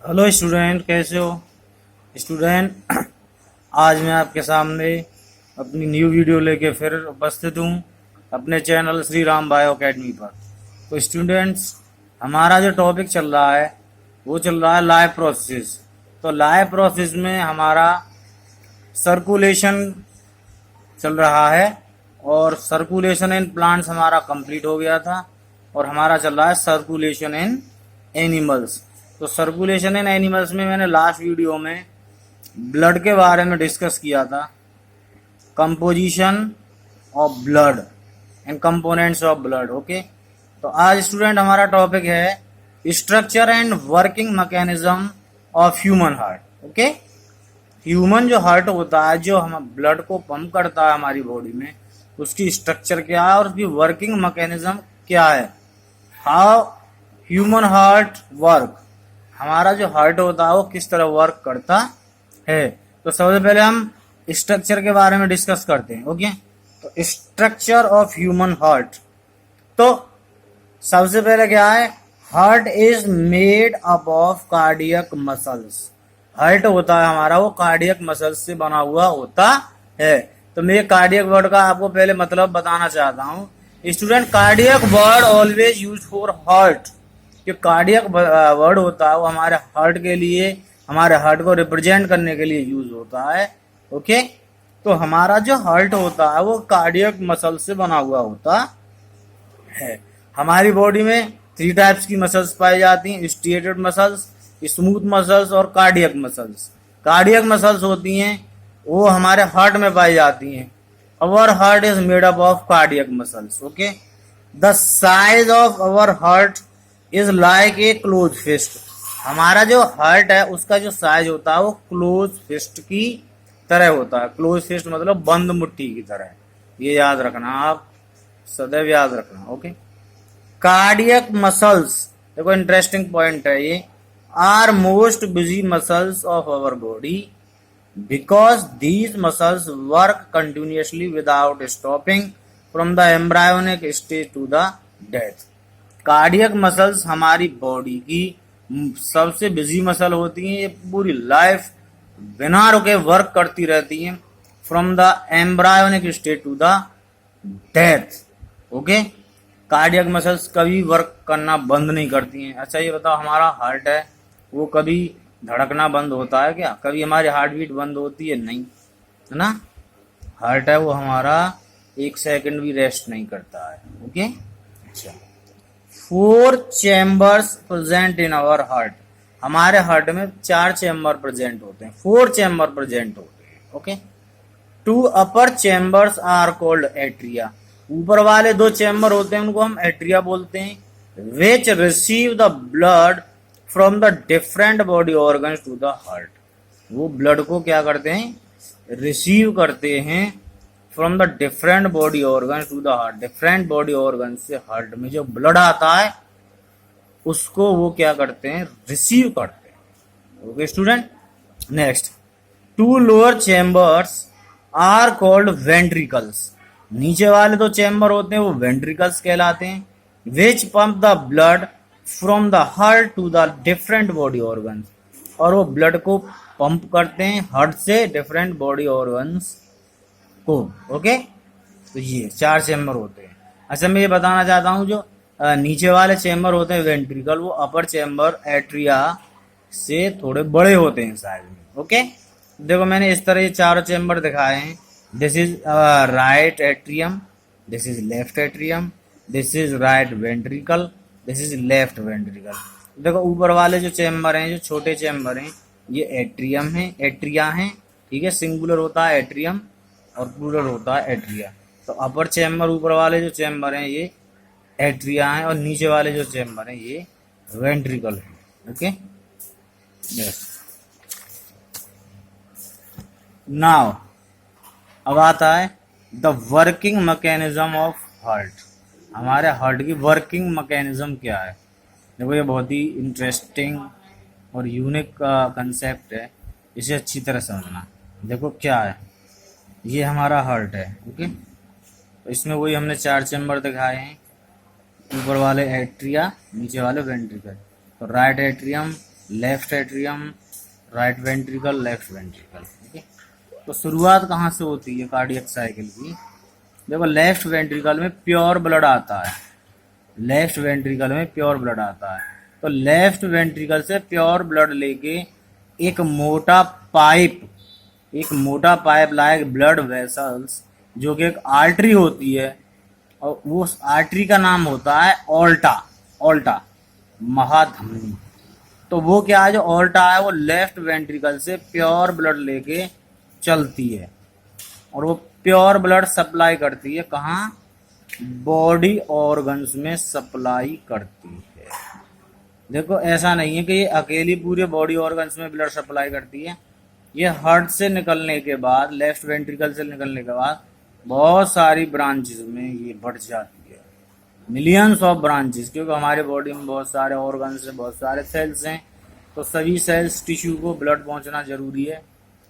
Hello student, कैसे हो student. आज मैं आपके सामने अपनी न्यू वीडियो लेके फिर उपस्थित हूँ अपने channel Shri Ram bio academy पर। तो स्टूडेंट्स, हमारा जो टॉपिक चल रहा है वो चल रहा है लाइव प्रोसेस। तो लाइव प्रोसेस में हमारा सर्कुलेशन चल रहा है और सर्कुलेशन इन प्लांट्स हमारा कंप्लीट हो गया था और हमारा चल रहा है सर्कुलेशन इन एनिमल्स। तो सर्कुलेशन इन एनिमल्स में मैंने लास्ट वीडियो में ब्लड के बारे में डिस्कस किया था, composition of blood and components of blood. Okay, तो आज स्टूडेंट हमारा टॉपिक है structure and working mechanism of human heart. Okay, human जो हार्ट होता है, जो हम ब्लड को पंप करता है हमारी बॉडी में, उसकी स्ट्रक्चर क्या है और उसकी वर्किंग मैकेनिज्म क्या है। हाउ ह्यूमन हार्ट वर्क, हमारा जो हार्ट होता है वो किस तरह वर्क करता है। तो सबसे पहले हम स्ट्रक्चर के बारे में डिस्कस करते हैं। ओके, तो स्ट्रक्चर ऑफ ह्यूमन हार्ट, तो सबसे पहले क्या है, heart is made up of cardiac muscles. Heart होता है हमारा वो कार्डियक मसल्स से बना हुआ होता है। तो मैं कार्डियक वर्ड का आपको पहले मतलब बताना चाहता हूँ student. Cardiac word always use for heart. जो कार्डियक वर्ड होता है वो हमारे हार्ट के लिए, हमारे हार्ट को रिप्रेजेंट करने के लिए यूज होता है। ओके, तो हमारा जो हार्ट होता है वो कार्डियक मसल से बना हुआ होता है। हमारी बॉडी में 3 टाइप्स की मसल्स पाई जाती हैं, स्ट्रिएटेड मसल्स, स्मूथ मसल्स और कार्डियक मसल्स। कार्डियक मसल्स होती हैं वो हमारे हार्ट में पाई जाती हैं। Our heart is made up of cardiac muscles. Okay, the size of our heart is like a close fist. हमारा जो हार्ट है उसका जो साइज होता है वो क्लोज फिस्ट की तरह होता है। क्लोज फिस्ट मतलब बंद मुट्ठी की तरह। ये याद रखना, आप सदैव याद रखना। ओके, कार्डियक मसल्स, देखो इंटरेस्टिंग पॉइंट है ये, are most busy muscles of our body because these muscles work continuously without stopping from the embryonic stage to the death. Cardiac muscles हमारी बॉडी की सबसे बिजी मसल होती हैं। ये पूरी लाइफ बिना रुके वर्क करती रहती हैं from the embryonic stage to the death. Okay, cardiac muscles कभी वर्क करना बंद नहीं करती हैं। अच्छा ये बताओ, हमारा हार्ट है वो कभी धड़कना बंद होता है क्या? कभी हमारी हार्ट बीट बंद होती है? नहीं, है ना। हार्ट है वो हमारा 1 सेकंड भी रेस्ट नहीं करता है। ओके, अच्छा, 4 chambers present in our heart. हमारे हार्ट में 4 चैम्बर प्रेजेंट होते हैं, 4 चैम्बर प्रेजेंट होते हैं। Okay, 2 upper chambers are called atria. ऊपर वाले 2 चैम्बर होते हैं उनको हम एट्रिया बोलते हैं, which receive the blood from the different body organs to the heart. वो ब्लड को क्या करते हैं, रिसीव करते हैं from the different body organs to the heart. Different body organ से हार्ट में जो ब्लड आता है उसको वो क्या करते हैं, रिसीव करते हैं। Okay student, next, 2 lower chambers are called ventricles. नीचे वाले 2 चैम्बर होते हैं वो वेंट्रिकल्स कहलाते हैं, which pump the blood from the heart to the different body organs. और वो ब्लड को पंप करते हैं हार्ट से डिफरेंट बॉडी ऑर्गन्स को। ओके, तो ये 4 चैम्बर होते हैं। अच्छा मैं ये बताना चाहता हूँ, जो नीचे वाले चैम्बर होते हैं वेंट्रिकल, वो अपर चैम्बर एट्रिया से थोड़े बड़े होते हैं साइज में। ओके, देखो मैंने इस तरह ये 4 चैम्बर दिखाए हैं। This is right atrium, this is left atrium, this is right ventricle, this is left ventricle. देखो ऊपर वाले जो चैम्बर हैं, जो छोटे चैम्बर हैं, ये एट्रियम है, एट्रिया है। ठीक है, सिंगुलर होता है एट्रियम और प्लूरल होता है एट्रिया। तो अपर चैम्बर, ऊपर वाले जो चैम्बर हैं ये एट्रिया हैं और नीचे वाले जो चैम्बर हैं ये वेंट्रिकल है। Okay, yes. नाउ अब आता है the working mechanism of heart. हमारे हार्ट की वर्किंग मैकेनिज्म क्या है। देखो ये बहुत ही इंटरेस्टिंग और यूनिक कंसेप्ट है, इसे अच्छी तरह समझना। देखो क्या है, ये हमारा हार्ट है। ओके, तो इसमें वही हमने 4 चैम्बर दिखाए हैं, ऊपर वाले एट्रिया, नीचे वाले वेंट्रिकल। तो right atrium, left atrium, right ventricle, left ventricle. ठीक है, तो शुरुआत कहाँ से होती है कार्डियक साइकिल की? देखो लेफ्ट वेंट्रिकल में प्योर ब्लड आता है, लेफ्ट वेंट्रिकल में प्योर ब्लड आता है। तो लेफ्ट वेंट्रिकल से प्योर ब्लड लेके एक मोटा पाइप, एक मोटा पाइप लाइक ब्लड वेसल्स, जो कि एक आर्टरी होती है, और वो आर्टरी का नाम होता है ऑल्टा, ऑल्टा महाधमनी। तो वो क्या है, जो ऑल्टा है वो लेफ्ट वेंट्रिकल से प्योर ब्लड लेके चलती है, और वो प्योर ब्लड सप्लाई करती है कहाँ? बॉडी ऑर्गन्स में सप्लाई करती है। देखो ऐसा नहीं है कि ये अकेली पूरे बॉडी ऑर्गन्स में ब्लड सप्लाई करती है, ये हार्ट से निकलने के बाद, लेफ्ट वेंट्रिकल से निकलने के बाद बहुत सारी ब्रांचेस में ये बढ़ जाती है, मिलियंस ऑफ ब्रांचेस, क्योंकि हमारे बॉडी में बहुत सारे ऑर्गन्स हैं, बहुत सारे सेल्स हैं, तो सभी सेल्स टिश्यू को ब्लड पहुंचना जरूरी है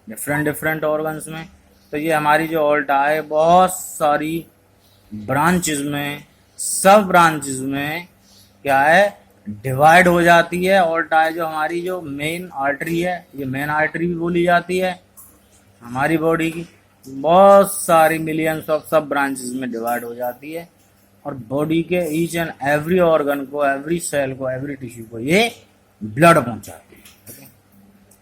डिफरेंट डिफरेंट ऑर्गन्स में। तो ये हमारी जो ऑल्टा है बहुत सारी ब्रांचेस में, सब ब्रांचेस में क्या है, डिवाइड हो जाती है। ऑल्टा है जो हमारी जो मेन आर्टरी है, ये मेन आर्टरी भी बोली जाती है हमारी बॉडी की, बहुत सारी मिलियंस ऑफ सब ब्रांचेस में डिवाइड हो जाती है, और बॉडी के ईच एंड एवरी ऑर्गन को, एवरी सेल को, एवरी टिश्यू को ये ब्लड पहुंचाती है। okay?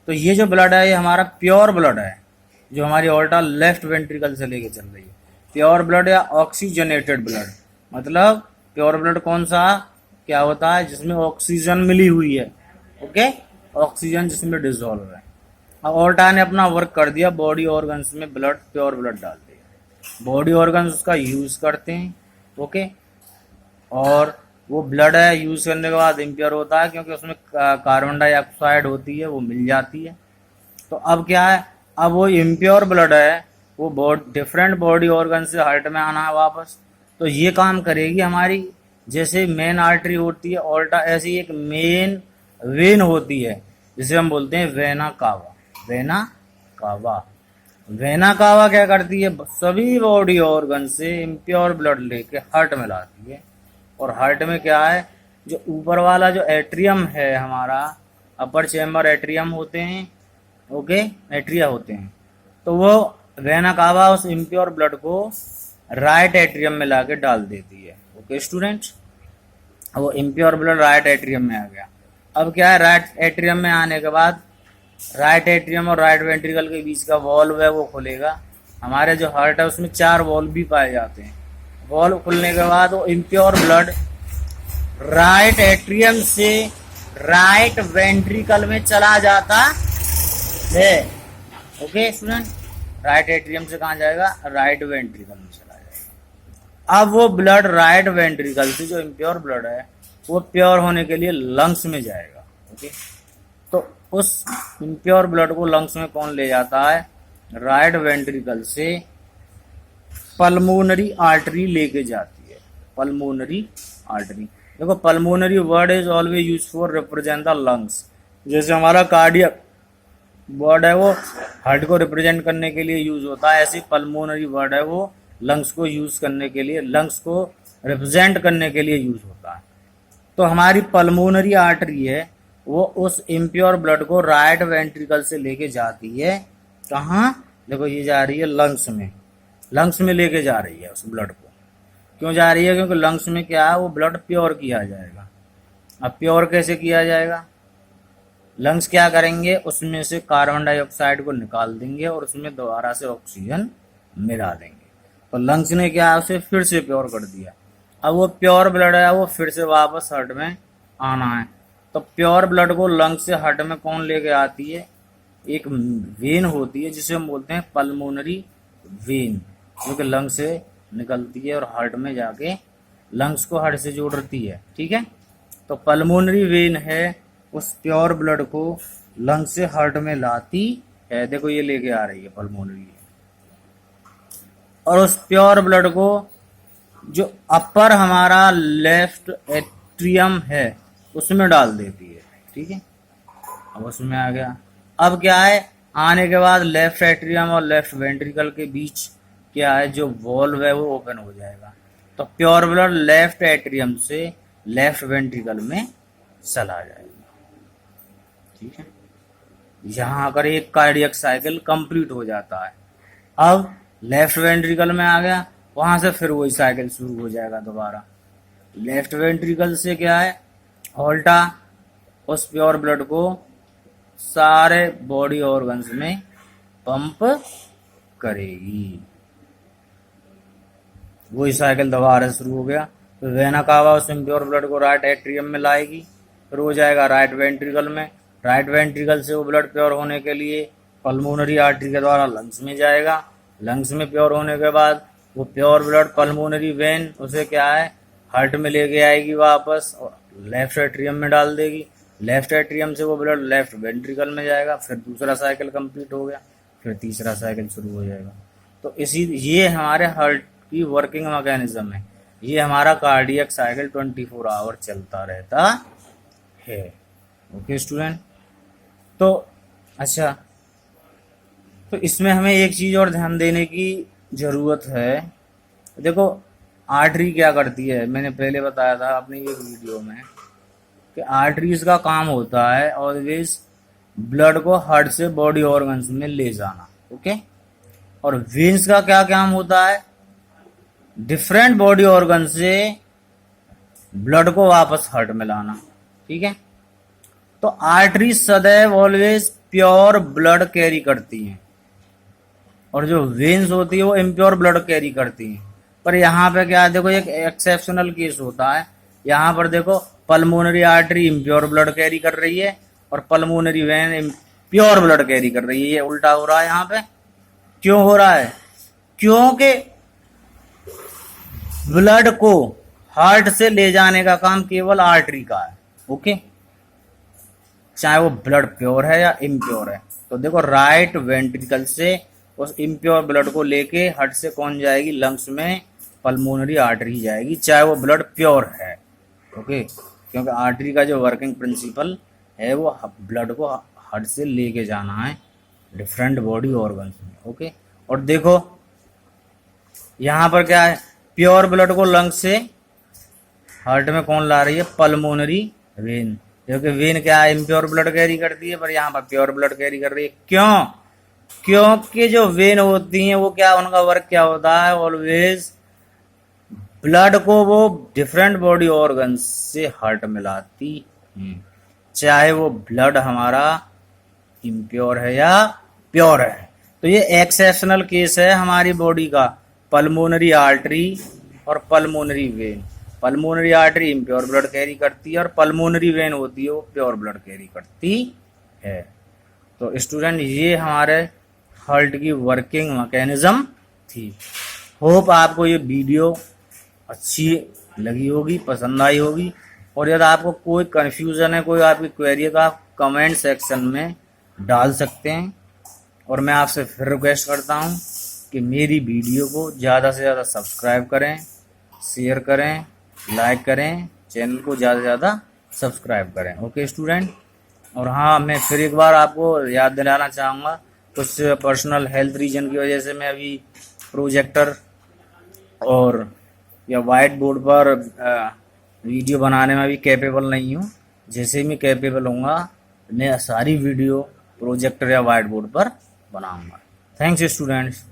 तो ये जो ब्लड है ये हमारा प्योर ब्लड है, जो हमारी ऑल्टा लेफ्ट वेंट्रिकल से लेके चल रही है। प्योर ब्लड या ऑक्सीजनेटेड ब्लड, मतलब प्योर ब्लड कौन सा क्या होता है? जिसमें ऑक्सीजन मिली हुई है, ओके, ऑक्सीजन जिसमें डिजोल्व है। अब ऑल्टा ने अपना वर्क कर दिया, बॉडी ऑर्गन्स में ब्लड, प्योर ब्लड डाल दिया, बॉडी ऑर्गन्स उसका यूज करते हैं, ओके, और वो ब्लड है यूज करने के बाद इम्प्योर होता है, क्योंकि उसमें कार्बन डाइऑक्साइड होती है, वो मिल जाती है। तो अब क्या है, अब वो इम्प्योर ब्लड है वो डिफरेंट बॉडी ऑर्गन से हार्ट में आना है वापस। तो ये काम करेगी हमारी, जैसे मेन आर्टरी होती है ऑल्टा, ऐसी एक मेन वेन होती है जिसे हम बोलते हैं vena cava. Vena cava, vena cava क्या करती है? सभी बॉडी ऑर्गन से इम्प्योर ब्लड लेके हार्ट में लाती है, और हार्ट में क्या है, जो ऊपर वाला जो एट्रियम है हमारा, अपर चेम्बर एट्रियम होते हैं, ओके, एट्रिया होते हैं, तो वो वेना कावा उस इम्प्योर ब्लड को राइट एट्रियम में लाके डाल देती है। ओके स्टूडेंट्स, वो इम्प्योर ब्लड राइट एट्रियम में आ गया। अब क्या है, राइट एट्रियम में आने के बाद राइट एट्रियम और राइट वेंट्रिकल के बीच का वॉल्व है वो खुलेगा। हमारे जो हार्ट है उसमें 4 वॉल्व भी पाए जाते हैं। वॉल्व खुलने के बाद वो इम्प्योर ब्लड राइट एट्रियम से राइट वेंट्रिकल में चला जाता है। ओके स्टूडेंट, राइट एट्रियम से कहाँ जाएगा? राइट वेंट्रिकल में चला जाएगा। अब वो ब्लड राइट वेंट्रिकल से जो इम्प्योर ब्लड है वो प्योर होने के लिए लंग्स में जाएगा। ओके, तो उस इम्प्योर ब्लड को लंग्स में कौन ले जाता है? राइट वेंट्रिकल से पल्मोनरी आर्टरी लेके जाती है। पल्मोनरी आर्टरी, देखो pulmonary word is always use for represent the lungs. जैसे हमारा कार्डियक वर्ड है वो हार्ट को रिप्रेजेंट करने के लिए यूज होता है, ऐसे पल्मोनरी वर्ड है वो लंग्स को यूज करने के लिए, लंग्स को रिप्रेजेंट करने के लिए यूज होता है। तो हमारी पल्मोनरी आर्टरी है वो उस इम्प्योर ब्लड को राइट वेंट्रिकल से लेके जाती है। कहाँ? देखो ये जा रही है लंग्स में, लंग्स में लेके जा रही है उस ब्लड को। क्यों जा रही है? क्योंकि लंग्स में क्या है, वो ब्लड प्योर किया जाएगा। अब प्योर कैसे किया जाएगा? लंग्स क्या करेंगे, उसमें से कार्बन डाइऑक्साइड को निकाल देंगे और उसमें दोबारा से ऑक्सीजन मिला देंगे। तो लंग्स ने क्या, उसे फिर से प्योर कर दिया। अब वो प्योर ब्लड है वो फिर से वापस हार्ट में आना है। तो प्योर ब्लड को लंग्स से हार्ट में कौन लेके आती है? एक वेन होती है जिसे हम बोलते हैं पल्मोनरी वेन, जो कि लंग से निकलती है और हार्ट में जाके लंग्स को हार्ट से जोड़ती है। ठीक है, तो पल्मोनरी वेन है उस प्योर ब्लड को लंग से हार्ट में लाती है। देखो ये लेके आ रही है पल्मोनरी, और उस प्योर ब्लड को जो अपर हमारा लेफ्ट एट्रियम है उसमें डाल देती है। ठीक है, अब उसमें आ गया। अब क्या है, आने के बाद लेफ्ट एट्रियम और लेफ्ट वेंट्रिकल के बीच क्या है, जो वॉल्व है वो ओपन हो जाएगा। तो प्योर ब्लड लेफ्ट एट्रियम से लेफ्ट वेंट्रिकल में चला जाएगा। ठीक है, यहाँ अगर एक कार्डियक साइकिल कंप्लीट हो जाता है, अब लेफ्ट वेंट्रिकल में आ गया, वहां से फिर वही साइकिल शुरू हो जाएगा दोबारा। लेफ्ट वेंट्रिकल से क्या है, हॉल्टा उस प्योर ब्लड को सारे बॉडी ऑर्गन्स में पंप करेगी, वही साइकिल दोबारा शुरू हो गया। तो वेना कावा उस इम्प्योर ब्लड को राइट एट्रियम में लाएगी, फिर हो जाएगा राइट वेंट्रिकल में, राइट वेंट्रिकल से वो ब्लड प्योर होने के लिए पल्मोनरी आर्टरी के द्वारा लंग्स में जाएगा, लंग्स में प्योर होने के बाद वो प्योर ब्लड पल्मोनरी वेन उसे क्या है हार्ट में लेके आएगी वापस और लेफ्ट एट्रियम में डाल देगी, लेफ्ट एट्रियम से वो ब्लड लेफ्ट वेंट्रिकल में जाएगा, फिर दूसरा साइकिल कंप्लीट हो गया, फिर तीसरा साइकिल शुरू हो जाएगा। तो ये हमारे हार्ट की वर्किंग मैकेनिज्म है, ये हमारा कार्डियक साइकिल 24 आवर चलता रहता है। ओके स्टूडेंट, तो अच्छा, तो इसमें हमें एक चीज और ध्यान देने की जरूरत है। देखो आर्टरी क्या करती है, मैंने पहले बताया था अपनी एक वीडियो में कि आर्टरीज का काम होता है ऑलवेज ब्लड को हार्ट से बॉडी ऑर्गन्स में ले जाना। ओके, और वेन्स का क्या काम होता है, डिफरेंट बॉडी ऑर्गन से ब्लड को वापस हार्ट में लाना। ठीक है, तो आर्टरी सदैव ऑलवेज प्योर ब्लड कैरी करती हैं और जो वेन्स होती है वो इम्प्योर ब्लड कैरी करती हैं। पर यहाँ पे क्या है, देखो एक एक्सेप्शनल केस होता है, यहाँ पर देखो pulmonary artery impure blood carry कर रही है और pulmonary vein pure blood carry कर रही है, ये उल्टा हो रहा है यहाँ पे। क्यों हो रहा है, क्योंकि ब्लड को हार्ट से ले जाने का काम केवल आर्टरी का है। ओके, चाहे वो ब्लड प्योर है या इम्प्योर है। तो देखो राइट वेंट्रिकल से उस इम्प्योर ब्लड को लेके हार्ट से कौन जाएगी, लंग्स में पल्मोनरी आर्टरी जाएगी, चाहे वो ब्लड प्योर है। ओके, क्योंकि आर्टरी का जो वर्किंग प्रिंसिपल है वो ब्लड को हार्ट से लेके जाना है डिफरेंट बॉडी ऑर्गन्स में। ओके, और देखो यहाँ पर क्या है, प्योर ब्लड को लंग्स से हार्ट में कौन ला रही है, पल्मोनरी वेन, क्योंकि वेन क्या है इम्प्योर ब्लड कैरी करती है, पर यहाँ पर प्योर ब्लड कैरी कर रही है। क्यों, क्योंकि जो वेन होती हैं वो क्या, उनका वर्क क्या होता है, ऑलवेज ब्लड को वो डिफरेंट बॉडी ऑर्गन से हार्ट में लाती हैं, चाहे वो ब्लड हमारा इम्प्योर है या प्योर है। तो ये एक्सेप्शनल केस है हमारी बॉडी का, पल्मोनरी आर्टरी और pulmonary vein. Pulmonary artery impure blood carry करती है और पल्मोनरी वेन होती है वो प्योर ब्लड कैरी करती है। तो स्टूडेंट ये हमारे हार्ट की वर्किंग मैकेनिज्म थी। होप आपको ये वीडियो अच्छी लगी होगी, पसंद आई होगी, और यदि आपको कोई कन्फ्यूजन है, कोई आपकी क्वेरी है तो आप कमेंट सेक्शन में डाल सकते हैं। और मैं आपसे फिर रिक्वेस्ट करता हूँ कि मेरी वीडियो को ज़्यादा से ज़्यादा सब्सक्राइब करें, शेयर करें, लाइक करें, चैनल को ज़्यादा से ज़्यादा सब्सक्राइब करें। ओके स्टूडेंट, और हाँ मैं फिर एक बार आपको याद दिलाना चाहूँगा, कुछ पर्सनल हेल्थ रीजन की वजह से मैं अभी प्रोजेक्टर और या वाइट बोर्ड पर वीडियो बनाने में भी कैपेबल नहीं हूँ। जैसे ही मैं कैपेबल होऊंगा मैं सारी वीडियो प्रोजेक्टर या वाइट बोर्ड पर बनाऊंगा। Thanks students.